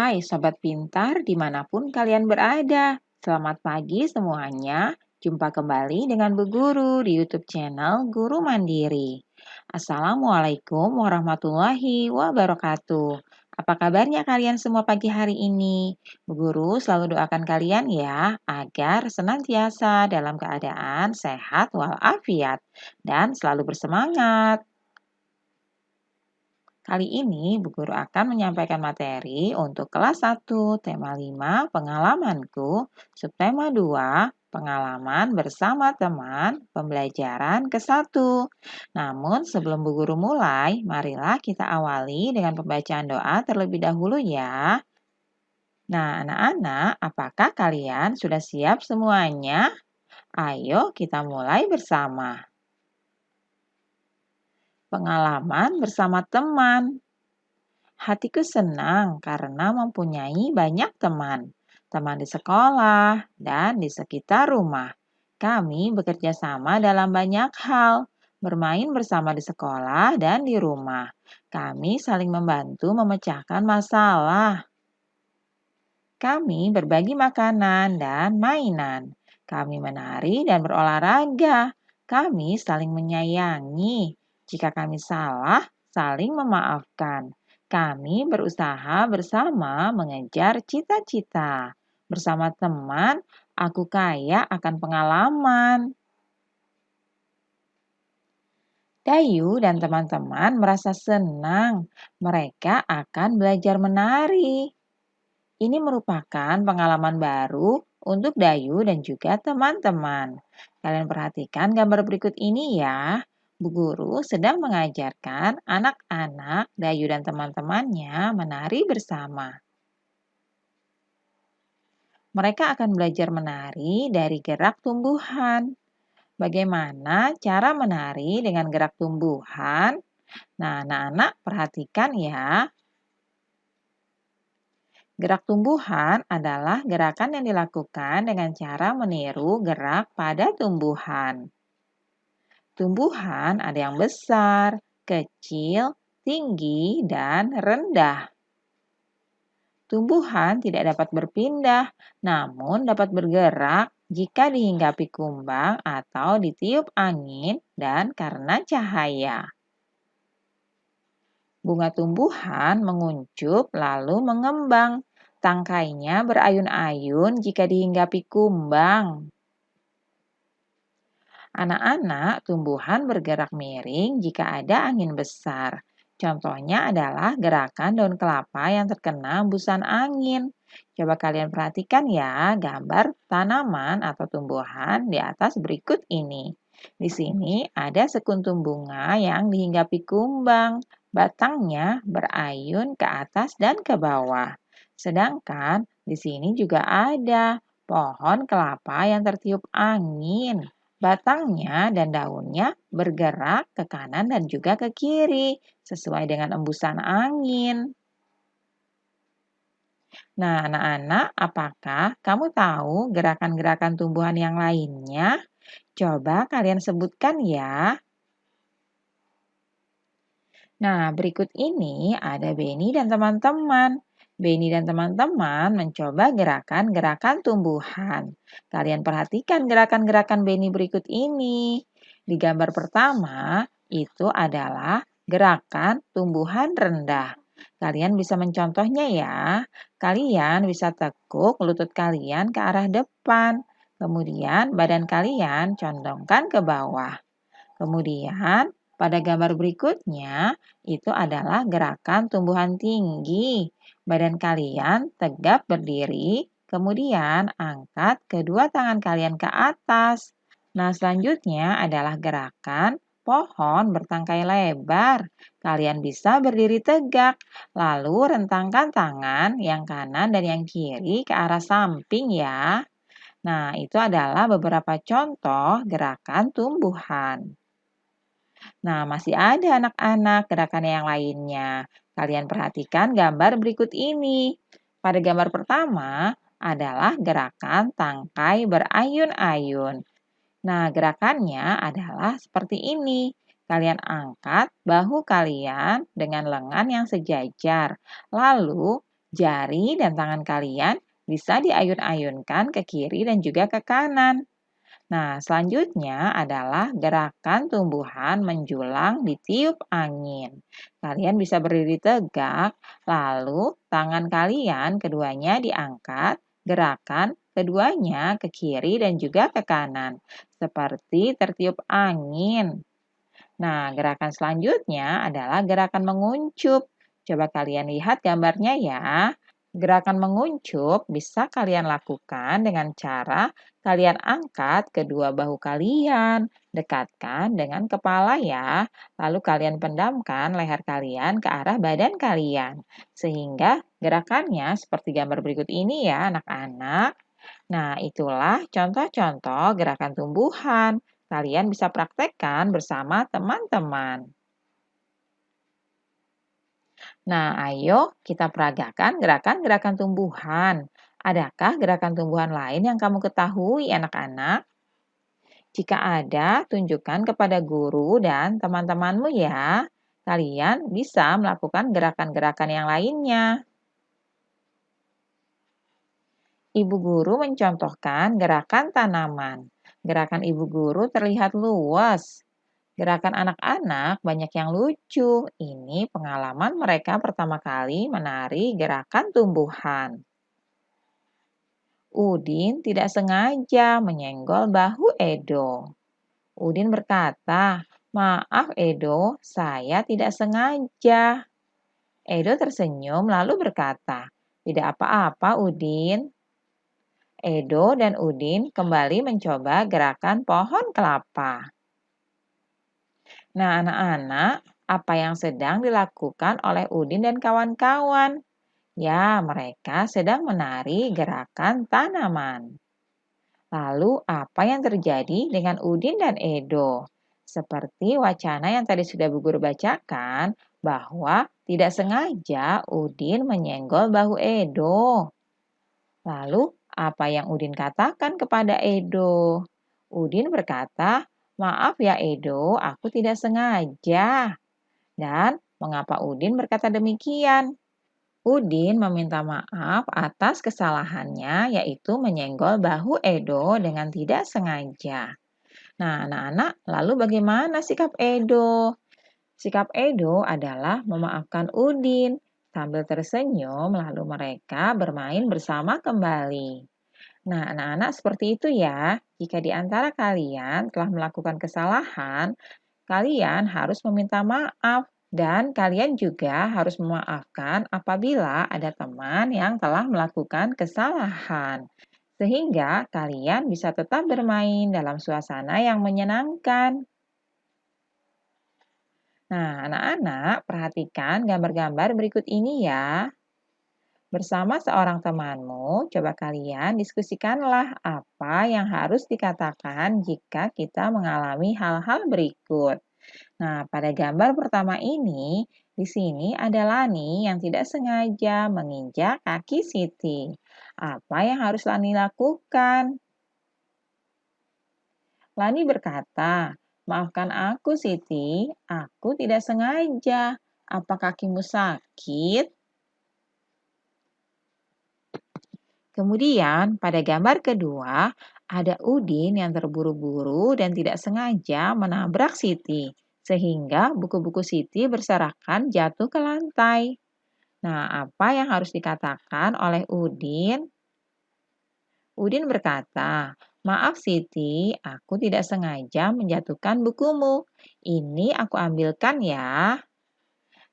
Hai Sobat Pintar dimanapun kalian berada. Selamat pagi semuanya. Jumpa kembali dengan Bu Guru di YouTube channel Guru Mandiri. Assalamualaikum warahmatullahi wabarakatuh. Apa kabarnya kalian semua pagi hari ini? Bu Guru selalu doakan kalian ya agar senantiasa dalam keadaan sehat walafiat dan selalu bersemangat. Kali ini Bu Guru akan menyampaikan materi untuk kelas 1, tema 5, pengalamanku, subtema 2, pengalaman bersama teman, pembelajaran ke-1. Namun sebelum Bu Guru mulai, marilah kita awali dengan pembacaan doa terlebih dahulu ya. Nah, anak-anak, apakah kalian sudah siap semuanya? Ayo kita mulai bersama. Pengalaman bersama teman. Hatiku senang karena mempunyai banyak teman. Teman di sekolah dan di sekitar rumah. Kami bekerja sama dalam banyak hal. Bermain bersama di sekolah dan di rumah. Kami saling membantu memecahkan masalah. Kami berbagi makanan dan mainan. Kami menari dan berolahraga. Kami saling menyayangi. Jika kami salah, saling memaafkan. Kami berusaha bersama mengejar cita-cita. Bersama teman, aku kaya akan pengalaman. Dayu dan teman-teman merasa senang. Mereka akan belajar menari. Ini merupakan pengalaman baru untuk Dayu dan juga teman-teman. Kalian perhatikan gambar berikut ini ya. Bu Guru sedang mengajarkan anak-anak Dayu dan teman-temannya menari bersama. Mereka akan belajar menari dari gerak tumbuhan. Bagaimana cara menari dengan gerak tumbuhan? Nah, anak-anak perhatikan ya. Gerak tumbuhan adalah gerakan yang dilakukan dengan cara meniru gerak pada tumbuhan. Tumbuhan ada yang besar, kecil, tinggi, dan rendah. Tumbuhan tidak dapat berpindah, namun dapat bergerak jika dihinggapi kumbang atau ditiup angin dan karena cahaya. Bunga tumbuhan menguncup lalu mengembang. Tangkainya berayun-ayun jika dihinggapi kumbang. Anak-anak tumbuhan bergerak miring jika ada angin besar. Contohnya adalah gerakan daun kelapa yang terkena hembusan angin. Coba kalian perhatikan ya gambar tanaman atau tumbuhan di atas berikut ini. Di sini ada sekuntum bunga yang dihinggapi kumbang. Batangnya berayun ke atas dan ke bawah. Sedangkan di sini juga ada pohon kelapa yang tertiup angin. Batangnya dan daunnya bergerak ke kanan dan juga ke kiri sesuai dengan embusan angin. Nah, anak-anak, apakah kamu tahu gerakan-gerakan tumbuhan yang lainnya? Coba kalian sebutkan ya. Nah, berikut ini ada Benny dan teman-teman. Benny dan teman-teman mencoba gerakan-gerakan tumbuhan. Kalian perhatikan gerakan-gerakan Benny berikut ini. Di gambar pertama, itu adalah gerakan tumbuhan rendah. Kalian bisa mencontohnya ya. Kalian bisa tekuk lutut kalian ke arah depan. Kemudian badan kalian condongkan ke bawah. Kemudian pada gambar berikutnya, itu adalah gerakan tumbuhan tinggi. Badan kalian tegap berdiri, kemudian angkat kedua tangan kalian ke atas. Nah, selanjutnya adalah gerakan pohon bertangkai lebar. Kalian bisa berdiri tegak, lalu rentangkan tangan yang kanan dan yang kiri ke arah samping ya. Nah, itu adalah beberapa contoh gerakan tumbuhan. Nah, masih ada anak-anak gerakan yang lainnya. Kalian perhatikan gambar berikut ini. Pada gambar pertama adalah gerakan tangkai berayun-ayun. Nah, gerakannya adalah seperti ini. Kalian angkat bahu kalian dengan lengan yang sejajar. Lalu, Jari dan tangan kalian bisa diayun-ayunkan ke kiri dan juga ke kanan. Nah, selanjutnya adalah gerakan tumbuhan menjulang ditiup angin. Kalian bisa berdiri tegak, lalu tangan kalian keduanya diangkat, gerakan keduanya ke kiri dan juga ke kanan, seperti tertiup angin. Nah, gerakan selanjutnya adalah gerakan menguncup. Coba kalian lihat gambarnya ya. Gerakan menguncup bisa kalian lakukan dengan cara kalian angkat kedua bahu kalian, dekatkan dengan kepala ya, lalu kalian pendamkan leher kalian ke arah badan kalian. Sehingga gerakannya seperti gambar berikut ini ya anak-anak. Nah, itulah contoh-contoh gerakan tumbuhan. Kalian bisa praktekkan bersama teman-teman. Nah, ayo kita peragakan gerakan-gerakan tumbuhan. Adakah gerakan tumbuhan lain yang kamu ketahui, anak-anak? Jika ada, tunjukkan kepada guru dan teman-temanmu ya. Kalian bisa melakukan gerakan-gerakan yang lainnya. Ibu guru mencontohkan gerakan tanaman. Gerakan ibu guru terlihat luas. Gerakan anak-anak banyak yang lucu. Ini pengalaman mereka pertama kali menari gerakan tumbuhan. Udin tidak sengaja menyenggol bahu Edo. Udin berkata, "Maaf Edo, saya tidak sengaja." Edo tersenyum lalu berkata, "Tidak apa-apa Udin." Edo dan Udin kembali mencoba gerakan pohon kelapa. Nah, anak-anak, apa yang sedang dilakukan oleh Udin dan kawan-kawan? Ya, mereka sedang menari gerakan tanaman. Lalu, apa yang terjadi dengan Udin dan Edo? Seperti wacana yang tadi sudah Bu Guru bacakan, bahwa tidak sengaja Udin menyenggol bahu Edo. Lalu, apa yang Udin katakan kepada Edo? Udin berkata, "Maaf ya Edo, aku tidak sengaja." Dan mengapa Udin berkata demikian? Udin meminta maaf atas kesalahannya, yaitu menyenggol bahu Edo dengan tidak sengaja. Nah, anak-anak, lalu bagaimana sikap Edo? Sikap Edo adalah memaafkan Udin. Sambil tersenyum, lalu mereka bermain bersama kembali. Nah, anak-anak seperti itu ya. Jika di antara kalian telah melakukan kesalahan, kalian harus meminta maaf. Dan kalian juga harus memaafkan apabila ada teman yang telah melakukan kesalahan. Sehingga kalian bisa tetap bermain dalam suasana yang menyenangkan. Nah, anak-anak, perhatikan gambar-gambar berikut ini ya. Bersama seorang temanmu, coba kalian diskusikanlah apa yang harus dikatakan jika kita mengalami hal-hal berikut. Nah, pada gambar pertama ini, di sini ada Lani yang tidak sengaja menginjak kaki Siti. Apa yang harus Lani lakukan? Lani berkata, "Maafkan aku, Siti. Aku tidak sengaja. Apa kakimu sakit?" Kemudian, pada gambar kedua, ada Udin yang terburu-buru dan tidak sengaja menabrak Siti, sehingga buku-buku Siti berserakan jatuh ke lantai. Nah, apa yang harus dikatakan oleh Udin? Udin berkata, "Maaf Siti, aku tidak sengaja menjatuhkan bukumu. Ini aku ambilkan ya."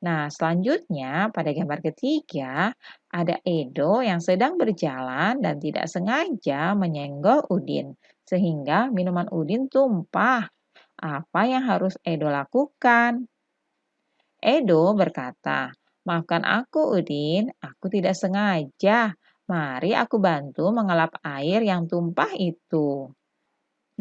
Nah, selanjutnya pada gambar ketiga, ada Edo yang sedang berjalan dan tidak sengaja menyenggol Udin, sehingga minuman Udin tumpah. Apa yang harus Edo lakukan? Edo berkata, "Maafkan aku Udin, aku tidak sengaja. Mari aku bantu mengelap air yang tumpah itu."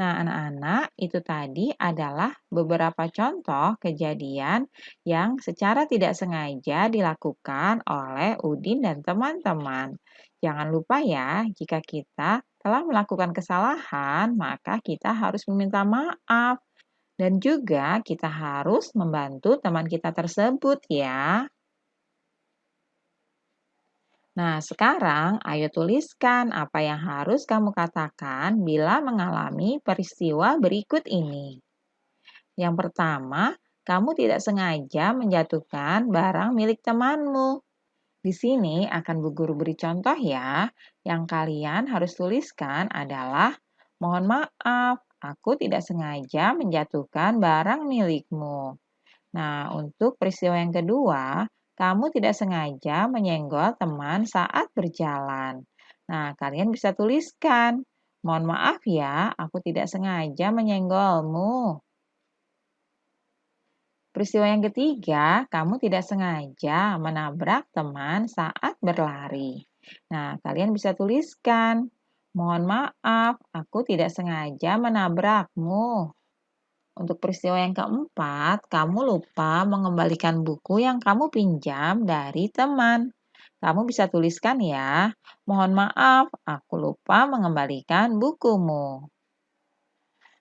Nah, anak-anak, itu tadi adalah beberapa contoh kejadian yang secara tidak sengaja dilakukan oleh Udin dan teman-teman. Jangan lupa ya, jika kita telah melakukan kesalahan, maka kita harus meminta maaf. Dan juga kita harus membantu teman kita tersebut ya. Nah, sekarang ayo tuliskan apa yang harus kamu katakan bila mengalami peristiwa berikut ini. Yang pertama, kamu tidak sengaja menjatuhkan barang milik temanmu. Di sini akan Bu Guru beri contoh ya. Yang kalian harus tuliskan adalah, mohon maaf, aku tidak sengaja menjatuhkan barang milikmu. Nah, untuk peristiwa yang kedua, kamu tidak sengaja menyenggol teman saat berjalan. Nah, kalian bisa tuliskan, mohon maaf ya, aku tidak sengaja menyenggolmu. Peristiwa yang ketiga, kamu tidak sengaja menabrak teman saat berlari. Nah, kalian bisa tuliskan, mohon maaf, aku tidak sengaja menabrakmu. Untuk peristiwa yang keempat, kamu lupa mengembalikan buku yang kamu pinjam dari teman. Kamu bisa tuliskan ya, mohon maaf, aku lupa mengembalikan bukumu.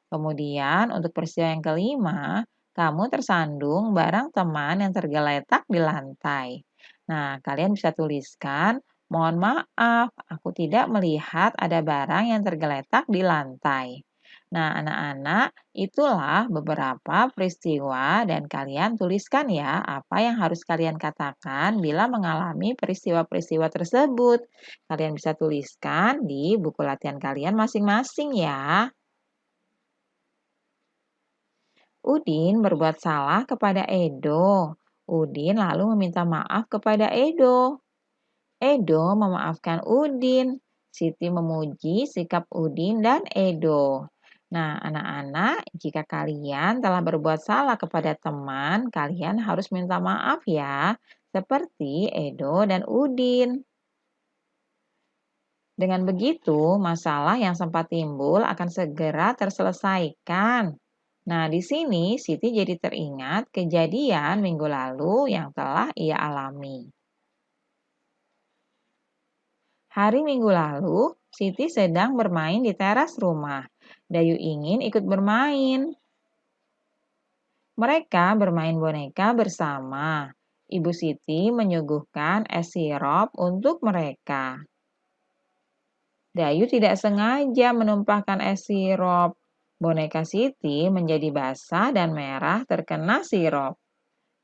Kemudian untuk peristiwa yang kelima, kamu tersandung barang teman yang tergeletak di lantai. Nah, kalian bisa tuliskan, mohon maaf, aku tidak melihat ada barang yang tergeletak di lantai. Nah, anak-anak, itulah beberapa peristiwa dan kalian tuliskan ya apa yang harus kalian katakan bila mengalami peristiwa-peristiwa tersebut. Kalian bisa tuliskan di buku latihan kalian masing-masing ya. Udin berbuat salah kepada Edo. Udin lalu meminta maaf kepada Edo. Edo memaafkan Udin. Siti memuji sikap Udin dan Edo. Nah, anak-anak, jika kalian telah berbuat salah kepada teman, kalian harus minta maaf ya, seperti Edo dan Udin. Dengan begitu, masalah yang sempat timbul akan segera terselesaikan. Nah, di sini Siti jadi teringat kejadian minggu lalu yang telah ia alami. Hari Minggu lalu, Siti sedang bermain di teras rumah. Dayu ingin ikut bermain. Mereka bermain boneka bersama. Ibu Siti menyuguhkan es sirup untuk mereka. Dayu tidak sengaja menumpahkan es sirup. Boneka Siti menjadi basah dan merah terkena sirup.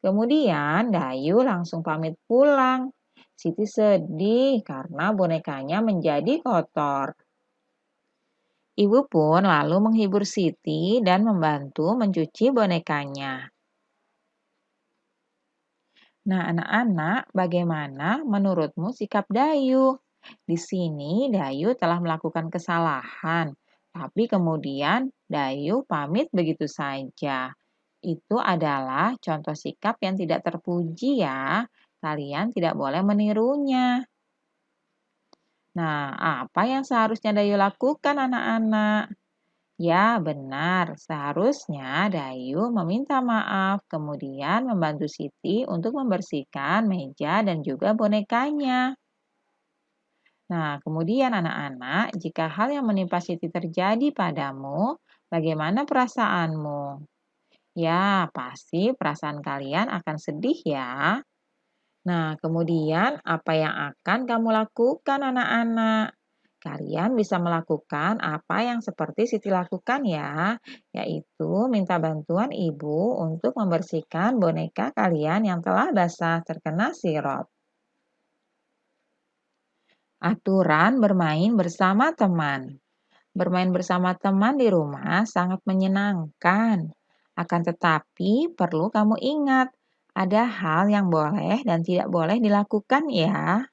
Kemudian Dayu langsung pamit pulang. Siti sedih karena bonekanya menjadi kotor. Ibu pun lalu menghibur Siti dan membantu mencuci bonekanya. Nah, anak-anak, bagaimana menurutmu sikap Dayu? Di sini Dayu telah melakukan kesalahan, tapi kemudian Dayu pamit begitu saja. Itu adalah contoh sikap yang tidak terpuji ya. Kalian tidak boleh menirunya. Nah, apa yang seharusnya Dayu lakukan anak-anak? Ya, benar. Seharusnya Dayu meminta maaf, kemudian membantu Siti untuk membersihkan meja dan juga bonekanya. Nah, kemudian anak-anak, jika hal yang menimpa Siti terjadi padamu, bagaimana perasaanmu? Ya, pasti perasaan kalian akan sedih ya. Nah, kemudian apa yang akan kamu lakukan anak-anak? Kalian bisa melakukan apa yang seperti Siti lakukan ya, yaitu minta bantuan ibu untuk membersihkan boneka kalian yang telah basah terkena sirup. Aturan bermain bersama teman. Bermain bersama teman di rumah sangat menyenangkan. Akan tetapi perlu kamu ingat, ada hal yang boleh dan tidak boleh dilakukan ya.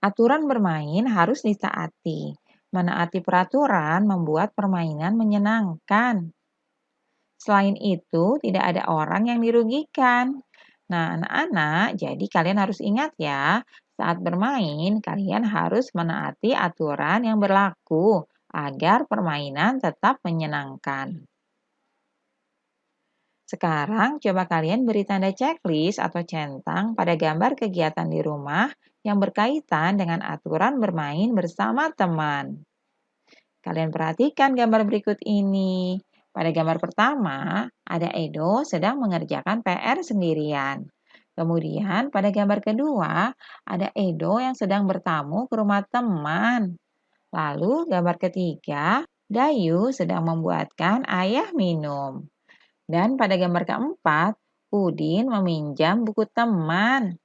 Aturan bermain harus ditaati. Menaati peraturan membuat permainan menyenangkan. Selain itu, tidak ada orang yang dirugikan. Nah, anak-anak, jadi kalian harus ingat ya, saat bermain kalian harus menaati aturan yang berlaku agar permainan tetap menyenangkan. Sekarang coba kalian beri tanda checklist atau centang pada gambar kegiatan di rumah yang berkaitan dengan aturan bermain bersama teman. Kalian perhatikan gambar berikut ini. Pada gambar pertama, ada Edo sedang mengerjakan PR sendirian. Kemudian pada gambar kedua, ada Edo yang sedang bertamu ke rumah teman. Lalu gambar ketiga, Dayu sedang membuatkan ayah minum. Dan pada gambar keempat, Udin meminjam buku teman.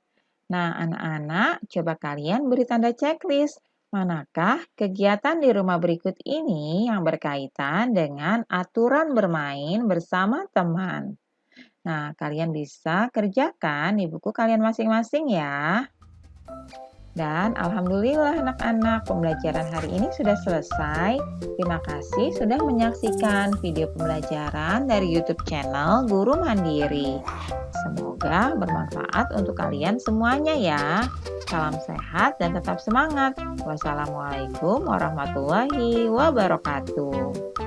Nah, anak-anak, coba kalian beri tanda checklist. Manakah kegiatan di rumah berikut ini yang berkaitan dengan aturan bermain bersama teman? Nah, kalian bisa kerjakan di buku kalian masing-masing ya. Dan alhamdulillah anak-anak, pembelajaran hari ini sudah selesai. Terima kasih sudah menyaksikan video pembelajaran dari YouTube channel Guru Mandiri. Semoga bermanfaat untuk kalian semuanya ya. Salam sehat dan tetap semangat. Wassalamualaikum warahmatullahi wabarakatuh.